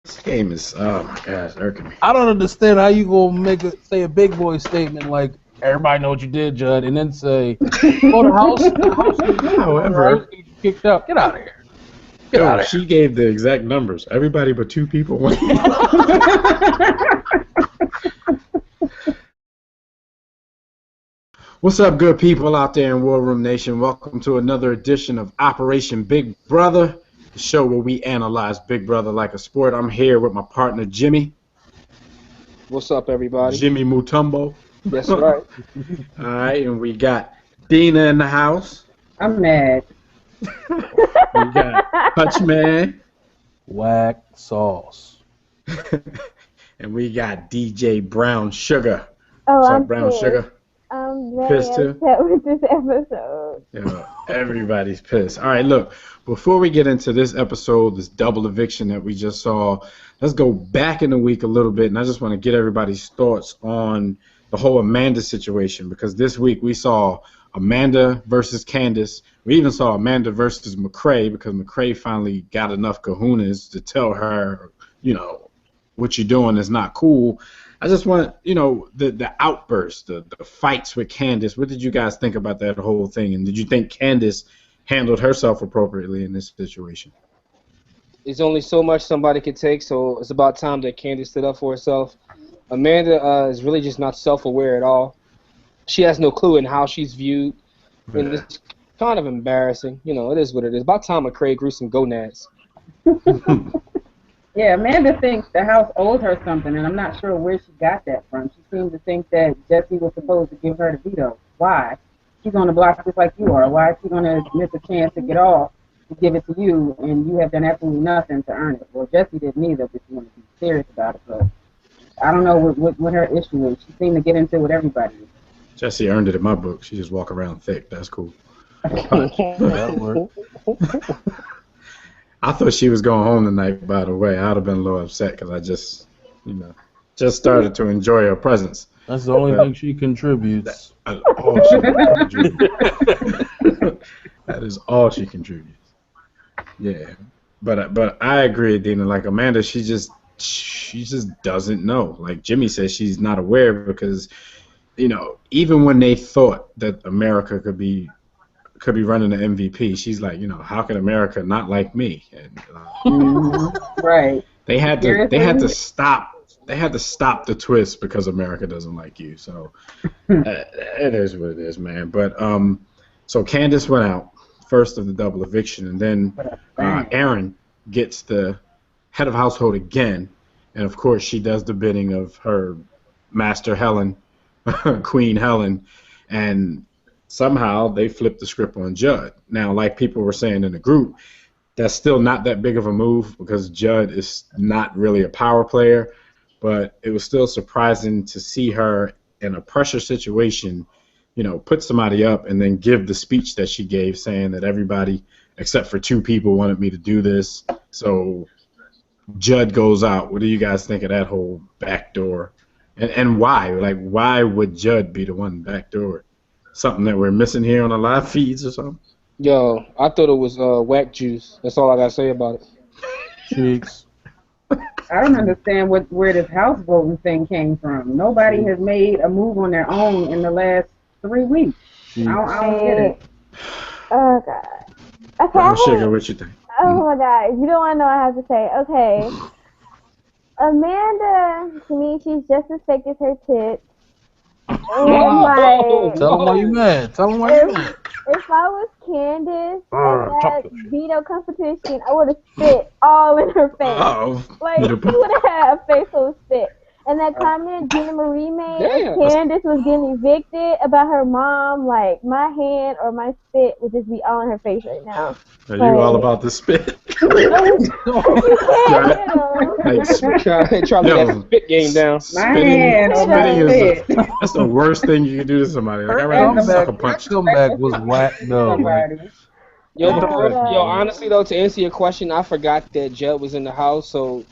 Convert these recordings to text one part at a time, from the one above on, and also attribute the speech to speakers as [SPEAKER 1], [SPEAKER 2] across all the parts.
[SPEAKER 1] This game is, oh my gosh, irking me.
[SPEAKER 2] I don't understand how you gonna say a big boy statement like everybody know what you did, Judd, and then say, "Oh, the house
[SPEAKER 1] However,
[SPEAKER 2] kicked out. Get out of here. Get out of here."
[SPEAKER 1] she gave the exact numbers. Everybody but 2 people went. What's up, good people out there in War Room Nation? Welcome to another edition of Operation Big Brother, the show where we analyze Big Brother like a sport. I'm here with my partner, Jimmy.
[SPEAKER 3] What's up, everybody?
[SPEAKER 1] Jimmy Mutombo.
[SPEAKER 3] That's right.
[SPEAKER 1] All right, and we got Dina in the house.
[SPEAKER 4] I'm mad.
[SPEAKER 1] We got Hutchman.
[SPEAKER 2] Whack sauce.
[SPEAKER 1] And we got DJ Brown Sugar.
[SPEAKER 5] Oh,
[SPEAKER 1] What's
[SPEAKER 5] I'm
[SPEAKER 1] up, Brown
[SPEAKER 5] pissed.
[SPEAKER 1] Sugar?
[SPEAKER 5] I'm very
[SPEAKER 1] Pissed too?
[SPEAKER 5] upset with this episode.
[SPEAKER 1] Yeah, everybody's pissed. All right, look, before we get into this episode, this double eviction that we just saw, let's go back in the week a little bit, and I just want to get everybody's thoughts on the whole Amanda situation, because this week we saw Amanda versus Candace. We even saw Amanda versus McCrae, because McCrae finally got enough kahunas to tell her, you know, what you're doing is not cool. I just want, you know, the outburst, the fights with Candace. What did you guys think about that whole thing? And did you think Candace handled herself appropriately in this situation?
[SPEAKER 3] There's only so much somebody can take, so it's about time that Candace stood up for herself. Amanda is really just not self-aware at all. She has no clue in how she's viewed. And it's kind of embarrassing. You know, it is what it is. About time McCrae grew some gonads.
[SPEAKER 4] Yeah, Amanda thinks the house owes her something, and I'm not sure where she got that from. She seems to think that Jesse was supposed to give her the veto. Why? She's on the block just like you are. Why is she going to miss a chance to get off to give it to you, and you have done absolutely nothing to earn it? Well, Jesse didn't either, but she wanted to be serious about it. But I don't know what her issue is. She seemed to get into it with everybody.
[SPEAKER 1] Jesse earned it in my book. She just walk around thick. That's cool.
[SPEAKER 2] That worked.
[SPEAKER 1] I thought she was going home tonight, by the way. I'd have been a little upset because I just started to enjoy her presence.
[SPEAKER 2] That's the only thing she contributes.
[SPEAKER 1] That's all she contributes. That is all she contributes. Yeah, but I agree, Dina. Like Amanda, she just doesn't know. Like Jimmy says, she's not aware because, you know, even when they thought that America could be running the MVP, she's like, you know, how can America not like me? And,
[SPEAKER 4] Right.
[SPEAKER 1] They had to stop the twist because America doesn't like you. So it is what it is, man. But so Candace went out first of the double eviction, and then Aaron gets the head of household again, and of course she does the bidding of her master Helen, Queen Helen, and somehow they flipped the script on Judd. Now, like people were saying in the group, that's still not that big of a move because Judd is not really a power player, but it was still surprising to see her in a pressure situation, you know, put somebody up and then give the speech that she gave saying that everybody except for 2 people wanted me to do this. So Judd goes out. What do you guys think of that whole backdoor? And why? Like, why would Judd be the one backdoor? Something that we're missing here on the live feeds or something?
[SPEAKER 3] Yo, I thought it was whack juice. That's all I got to say about it.
[SPEAKER 2] Cheeks.
[SPEAKER 4] I don't understand where this house voting thing came from. Nobody has made a move on their own in the last 3 weeks. I don't get it.
[SPEAKER 5] Oh, God. Okay.
[SPEAKER 1] Sugar, what you think?
[SPEAKER 5] Oh, my God. If you don't want to know, I have to say, okay. Amanda, to me, she's just as fake as her tits.
[SPEAKER 2] Tell them why you mad. Tell them why you mad.
[SPEAKER 5] If I was Candace at that veto competition, I would have spit all in her face. Like, she would have had a face full of spit. And that comment Gina Marie made, if Candace was getting evicted about her mom, like, my hand or my spit would just be all in her face right now.
[SPEAKER 1] Are you all about the spit?
[SPEAKER 3] Try to get that spit game down.
[SPEAKER 1] That's the worst thing you can do to somebody. Like, I'd rather suck a punch.
[SPEAKER 2] Comeback was whack. No.
[SPEAKER 3] Yo, honestly, though, to answer your question, I forgot that Judd was in the house, so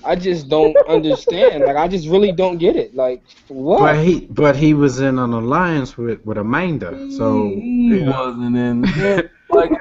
[SPEAKER 3] I just don't understand. Like, I just really don't get it. Like, what?
[SPEAKER 1] But he was in an alliance with Amanda, so
[SPEAKER 2] he wasn't in. Like,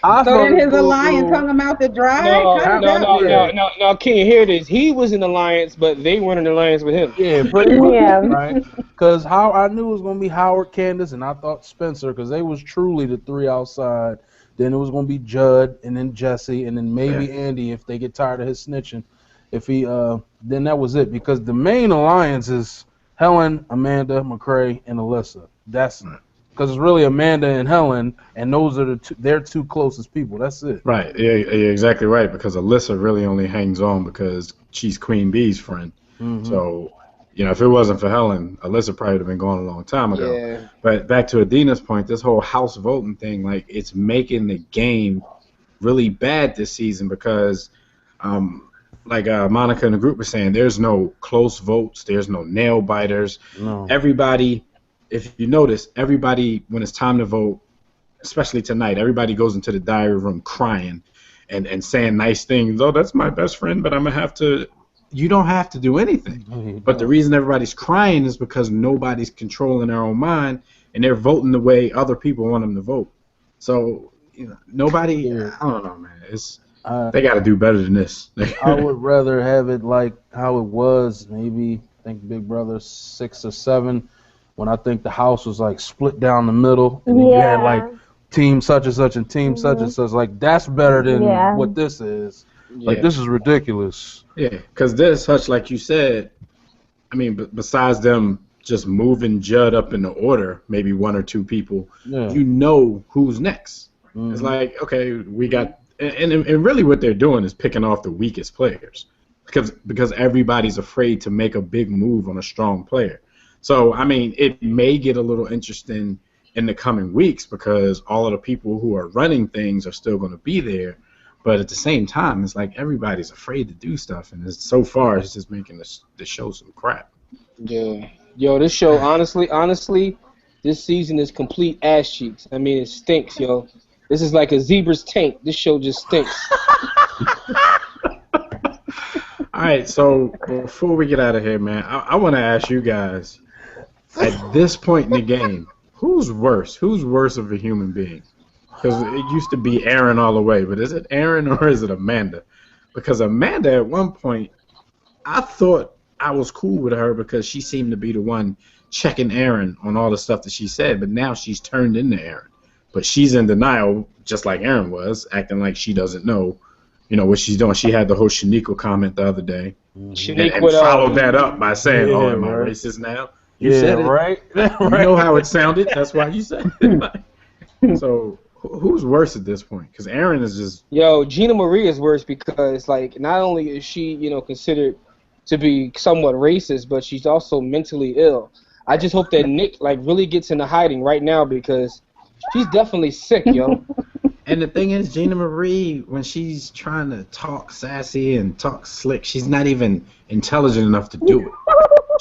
[SPEAKER 2] I
[SPEAKER 4] So
[SPEAKER 2] thought
[SPEAKER 4] then
[SPEAKER 2] it
[SPEAKER 4] his
[SPEAKER 2] was
[SPEAKER 4] alliance
[SPEAKER 2] go-
[SPEAKER 4] hung him out to dry?
[SPEAKER 3] No,
[SPEAKER 4] How
[SPEAKER 3] no,
[SPEAKER 4] does
[SPEAKER 3] no,
[SPEAKER 4] that
[SPEAKER 3] no,
[SPEAKER 4] work?
[SPEAKER 3] no. King, here it is. He was in alliance, but they weren't in alliance with him.
[SPEAKER 2] Yeah, pretty much.
[SPEAKER 5] Yeah.
[SPEAKER 2] Right? Because how I knew it was gonna be Howard, Candace, and I thought Spencer, because they was truly the three outside. Then it was gonna be Judd, and then Jesse, and then maybe Andy if they get tired of his snitching. If he then that was it, because the main alliance is Helen, Amanda, McCrae, and Alyssa. That's because it's really Amanda and Helen, and those are their two closest people. That's it.
[SPEAKER 1] Right. Yeah, you're exactly right, because Alyssa really only hangs on because she's Queen Bee's friend.
[SPEAKER 2] Mm-hmm.
[SPEAKER 1] So, if it wasn't for Helen, Alyssa probably would have been gone a long time ago.
[SPEAKER 3] Yeah.
[SPEAKER 1] But back to Adina's point, this whole house voting thing, like, it's making the game really bad this season because, like Monica in the group was saying, there's no close votes, there's no nail biters.
[SPEAKER 2] No.
[SPEAKER 1] Everybody, if you notice, everybody, when it's time to vote, especially tonight, everybody goes into the diary room crying and saying nice things. Oh, that's my best friend, but I'm going to have to. You don't have to do anything. But the reason everybody's crying is because nobody's controlling their own mind, and they're voting the way other people want them to vote. So, nobody, I don't know, man. They got to do better than this.
[SPEAKER 2] I would rather have it like how it was, maybe, I think Big Brother 6 or 7, when I think the house was like split down the middle, and then you had like team such and such and team such and such. Like, that's better than what this is.
[SPEAKER 3] Yeah.
[SPEAKER 2] Like, this is ridiculous.
[SPEAKER 1] Yeah, because this, Hutch, like you said, I mean, besides them just moving Judd up in the order, maybe one or two people, you know who's next. Mm-hmm. It's like, okay, we got, and really what they're doing is picking off the weakest players because everybody's afraid to make a big move on a strong player. So, I mean, it may get a little interesting in the coming weeks because all of the people who are running things are still going to be there. But at the same time, it's like everybody's afraid to do stuff, and so far it's just making the show some crap.
[SPEAKER 3] Yeah. Yo, this show, honestly, this season is complete ass cheeks. I mean, it stinks, yo. This is like a zebra's tank. This show just stinks.
[SPEAKER 1] All right, so before we get out of here, man, I want to ask you guys, at this point in the game, who's worse? Who's worse of a human being? Because it used to be Aaron all the way, but is it Aaron or is it Amanda? Because Amanda, at one point, I thought I was cool with her because she seemed to be the one checking Aaron on all the stuff that she said, but now she's turned into Aaron. But she's in denial, just like Aaron was, acting like she doesn't know, what she's doing. She had the whole Shaniqua comment the other day, and followed that up by saying, "Oh, am I racist now?" You said it,
[SPEAKER 2] right?
[SPEAKER 1] You know how it sounded. That's why you said it. So, who's worse at this point? Because Aaron is just.
[SPEAKER 3] Yo, Gina Marie is worse because, like, not only is she, considered to be somewhat racist, but she's also mentally ill. I just hope that Nick, like, really gets into hiding right now because she's definitely sick, yo.
[SPEAKER 1] And the thing is, Gina Marie, when she's trying to talk sassy and talk slick, she's not even intelligent enough to do it.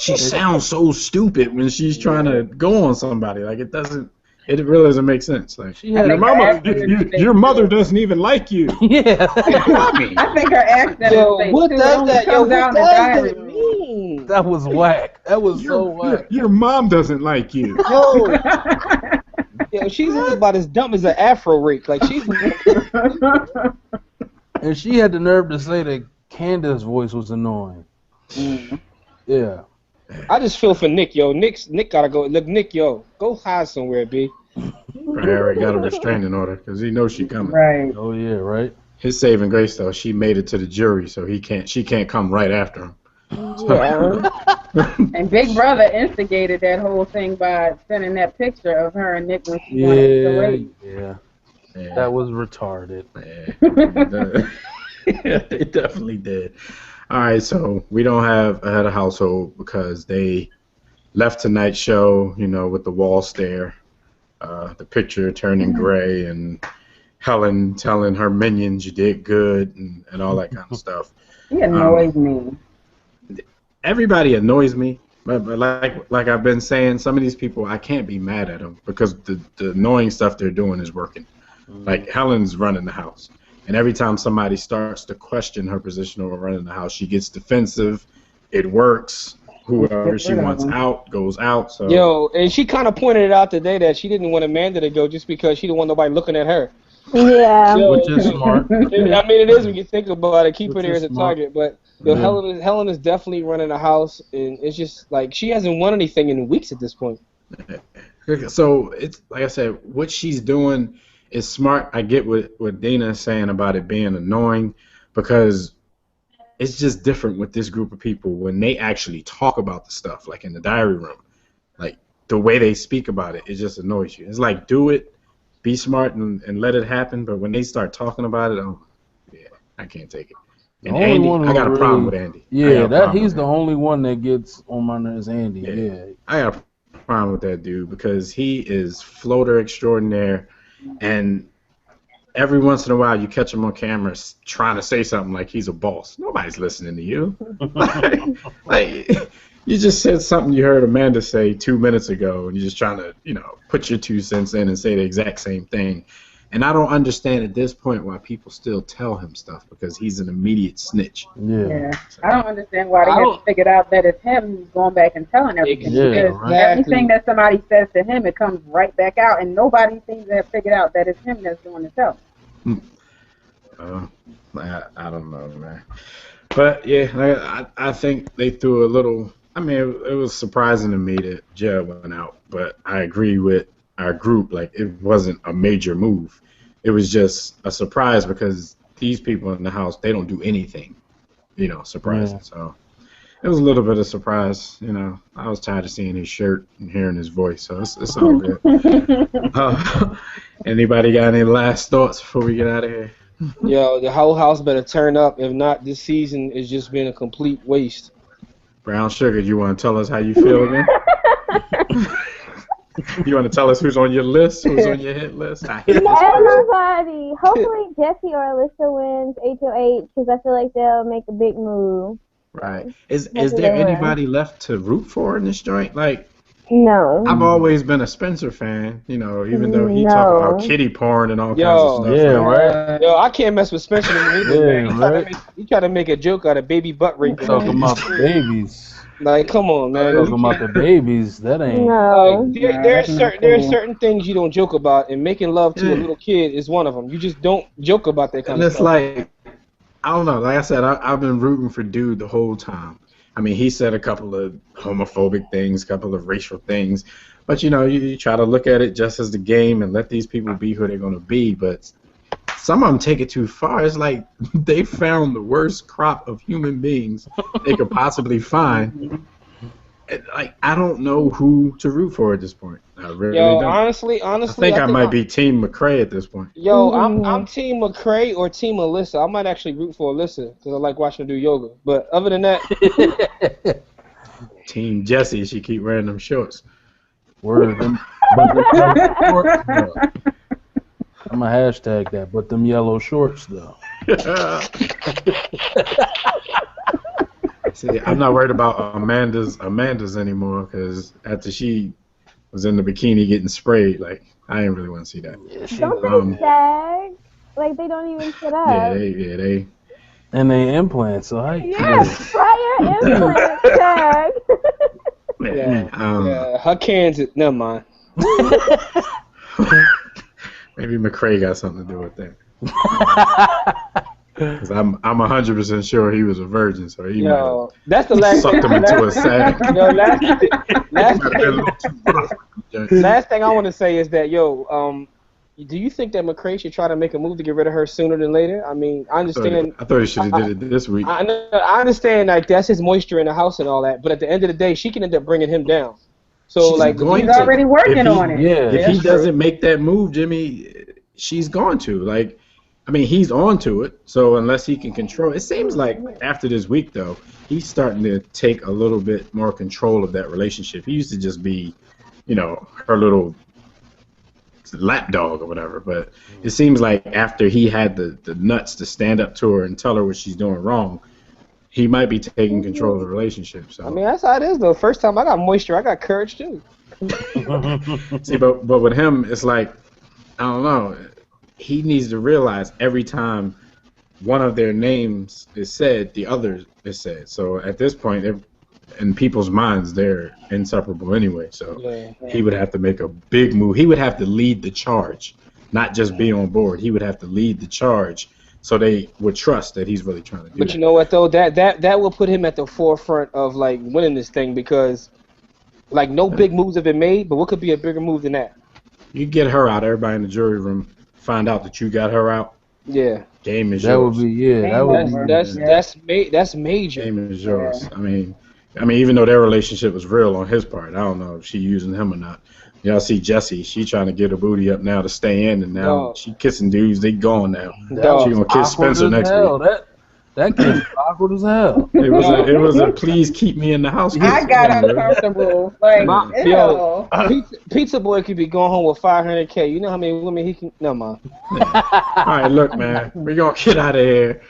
[SPEAKER 1] She sounds so stupid when she's trying to go on somebody. Like, it really doesn't make sense. Like, your mother doesn't even like you.
[SPEAKER 2] Yeah.
[SPEAKER 4] I think her accent
[SPEAKER 3] what does that mean?
[SPEAKER 2] That was whack. That was so whack.
[SPEAKER 1] Your mom doesn't like you.
[SPEAKER 3] Yo, she's about as dumb as an Afro rake. Like, she's.
[SPEAKER 2] And she had the nerve to say that Candace's voice was annoying.
[SPEAKER 3] Mm.
[SPEAKER 2] Yeah.
[SPEAKER 3] I just feel for Nick, yo. Nick gotta go. Look, Nick, yo, go hide somewhere, B.
[SPEAKER 1] Harry got a restraining order because he knows she coming.
[SPEAKER 4] Right.
[SPEAKER 2] Oh yeah, right.
[SPEAKER 1] His saving grace though, she made it to the jury, so she can't come right after him.
[SPEAKER 5] Yeah.
[SPEAKER 4] And Big Brother instigated that whole thing by sending that picture of her and Nick when she wanted to rape.
[SPEAKER 2] Yeah. That was retarded.
[SPEAKER 1] Yeah, they definitely did. All right, so we don't have a head of household because they left tonight's show, with the wall stare, the picture turning gray, and Helen telling her minions you did good and all that kind of stuff.
[SPEAKER 4] He annoys me.
[SPEAKER 1] Everybody annoys me, but like I've been saying, some of these people I can't be mad at them because the annoying stuff they're doing is working. Like Helen's running the house. And every time somebody starts to question her position over running the house, she gets defensive. It works. Whoever she wants out goes out. So.
[SPEAKER 3] Yo, and she kind of pointed it out today that she didn't want Amanda to go just because she didn't want nobody looking at her.
[SPEAKER 5] Yeah.
[SPEAKER 2] Which is smart.
[SPEAKER 3] I mean, it is when you think about it. Keep her
[SPEAKER 2] Which
[SPEAKER 3] there
[SPEAKER 2] is
[SPEAKER 3] as a
[SPEAKER 2] smart.
[SPEAKER 3] target, but
[SPEAKER 2] Yeah.
[SPEAKER 3] Helen is definitely running a house, and it's just like she hasn't won anything in weeks at this point.
[SPEAKER 1] So it's like I said, what she's doing is smart. I get what Dana is saying about it being annoying because it's just different with this group of people when they actually talk about the stuff, like in the diary room. Like the way they speak about it just annoys you. It's like do it, be smart and let it happen. But when they start talking about it, oh yeah, I can't take it. And Andy, I got a problem with Andy.
[SPEAKER 2] Yeah, he's the only one that gets on my nerves. Andy. Yeah.
[SPEAKER 1] I got a problem with that dude because he is floater extraordinaire, and every once in a while you catch him on camera trying to say something like he's a boss. Nobody's listening to you. like you just said something you heard Amanda say 2 minutes ago, and you're just trying to, put your 2 cents in and say the exact same thing. And I don't understand at this point why people still tell him stuff because he's an immediate snitch.
[SPEAKER 4] Yeah. I don't understand why they haven't figured out that it's him who's going back and telling everything. Because everything that somebody says to him, it comes right back out, and nobody seems to have figured out that it's him that's doing the telling.
[SPEAKER 1] I don't know, man. But yeah, I think they threw a little. I mean, it was surprising to me that Jed went out, but I agree with our group. Like, it wasn't a major move. It was just a surprise because these people in the house, they don't do anything, surprising. Yeah. So it was a little bit of surprise. I was tired of seeing his shirt and hearing his voice, so it's all good. Anybody got any last thoughts before we get out of here?
[SPEAKER 3] Yo, the whole house better turn up. If not, this season has just been a complete waste.
[SPEAKER 1] Brown Sugar, you want to tell us how you feel again? You want to tell us who's on your list? Who's on your hit list? I hate this
[SPEAKER 5] Everybody. Hopefully Jesse or Alyssa wins HOH because I feel like they'll make a big move.
[SPEAKER 1] Right. Is there anybody left to root for in this joint? Like,
[SPEAKER 5] no.
[SPEAKER 1] I've always been a Spencer fan, even though he talked about kitty porn and all kinds of stuff.
[SPEAKER 2] Yeah, right.
[SPEAKER 3] Yo, I can't mess with Spencer either, man. He tried to make a joke out of baby butt rape.
[SPEAKER 2] Talking about the babies.
[SPEAKER 3] Like, come on, man.
[SPEAKER 2] Talking about the babies, that ain't.
[SPEAKER 5] No.
[SPEAKER 3] Like, there are certain things you don't joke about, and making love to a little kid is one of them. You just don't joke about that kind of stuff.
[SPEAKER 1] And it's like, I don't know. Like I said, I've been rooting for Dude the whole time. I mean, he said a couple of homophobic things, a couple of racial things, but you try to look at it just as the game and let these people be who they're going to be. But some of them take it too far. It's like they found the worst crop of human beings they could possibly find. Like, I don't know who to root for at this point. I really don't.
[SPEAKER 3] Honestly,
[SPEAKER 1] I think I might be Team McCrae at this point.
[SPEAKER 3] Yo, I'm Team McCrae or Team Alyssa. I might actually root for Alyssa because I like watching her do yoga. But other than that,
[SPEAKER 1] Team Jessie. She keep wearing them shorts.
[SPEAKER 2] Word. I'm gonna hashtag that. But them yellow shorts though.
[SPEAKER 1] See, I'm not worried about Amanda's anymore because after she was in the bikini getting sprayed, like, I didn't really want to see that.
[SPEAKER 5] Yeah, don't they sag? Like, they don't even sit up.
[SPEAKER 1] Yeah, they.
[SPEAKER 2] And they implants, so I.
[SPEAKER 5] Yes, prior implant sag.
[SPEAKER 3] Yeah, her cans. Never mind.
[SPEAKER 1] Maybe McCrae got something to do with that. Because I'm 100% sure he was a virgin, so he
[SPEAKER 3] that's the last
[SPEAKER 1] sucked him into a sack.
[SPEAKER 3] Last thing I want to say is that, do you think that McCrae should try to make a move to get rid of her sooner than later? I mean, I understand.
[SPEAKER 1] I thought he should have did it this week.
[SPEAKER 3] I understand, like, that's his moisture in the house and all that, but at the end of the day, she can end up bringing him down. So,
[SPEAKER 4] he's already working on it.
[SPEAKER 1] Yeah, if he doesn't make that move, Jimmy, she's going to. Like, I mean, he's on to it, so unless he can control it. It seems like after this week, though, he's starting to take a little bit more control of that relationship. He used to just be, her little lapdog or whatever, but it seems like after he had the nuts to stand up to her and tell her what she's doing wrong, he might be taking control of the relationship. So,
[SPEAKER 3] I mean, that's how it is, though. First time I got moisture, I got courage, too.
[SPEAKER 1] See, but with him, it's like, I don't know. He needs to realize every time one of their names is said, the other is said. So at this point, in people's minds, they're inseparable anyway. So he would have to make a big move. He would have to lead the charge, not just be on board. He would have to lead the charge, so they would trust that he's really trying to do.
[SPEAKER 3] But you know what though, that will put him at the forefront of like winning this thing because like no big moves have been made. But what could be a bigger move than that?
[SPEAKER 1] You get her out, everybody in the jury room find out that you got her out.
[SPEAKER 3] Yeah.
[SPEAKER 1] Game is
[SPEAKER 2] that
[SPEAKER 1] yours.
[SPEAKER 2] would be
[SPEAKER 3] That's major.
[SPEAKER 1] Game is yours. I mean, even though their relationship was real on his part, I don't know if she using him or not. Y'all see Jessie, she trying to get her booty up now to stay in, and now she kissing dudes. They gone now. She gonna kiss Spencer next week.
[SPEAKER 2] That kiss was awkward as hell.
[SPEAKER 1] It was a please keep me in the house.
[SPEAKER 4] I got uncomfortable. Like,
[SPEAKER 3] Pizza Boy could be going home with $500K. You know how many women he can? No, man.
[SPEAKER 1] All right, look, man, we're gonna get out of here.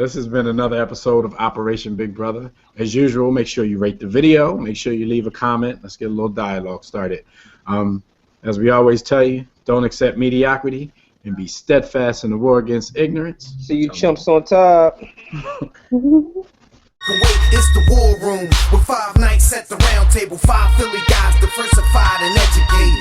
[SPEAKER 1] This has been another episode of Operation Big Brother. As usual, make sure you rate the video. Make sure you leave a comment. Let's get a little dialogue started. As we always tell you, don't accept mediocrity and be steadfast in the war against ignorance.
[SPEAKER 3] See you chumps on top.
[SPEAKER 6] It's the war room with 5 nights at the round table. 5 Philly guys diversified and educated.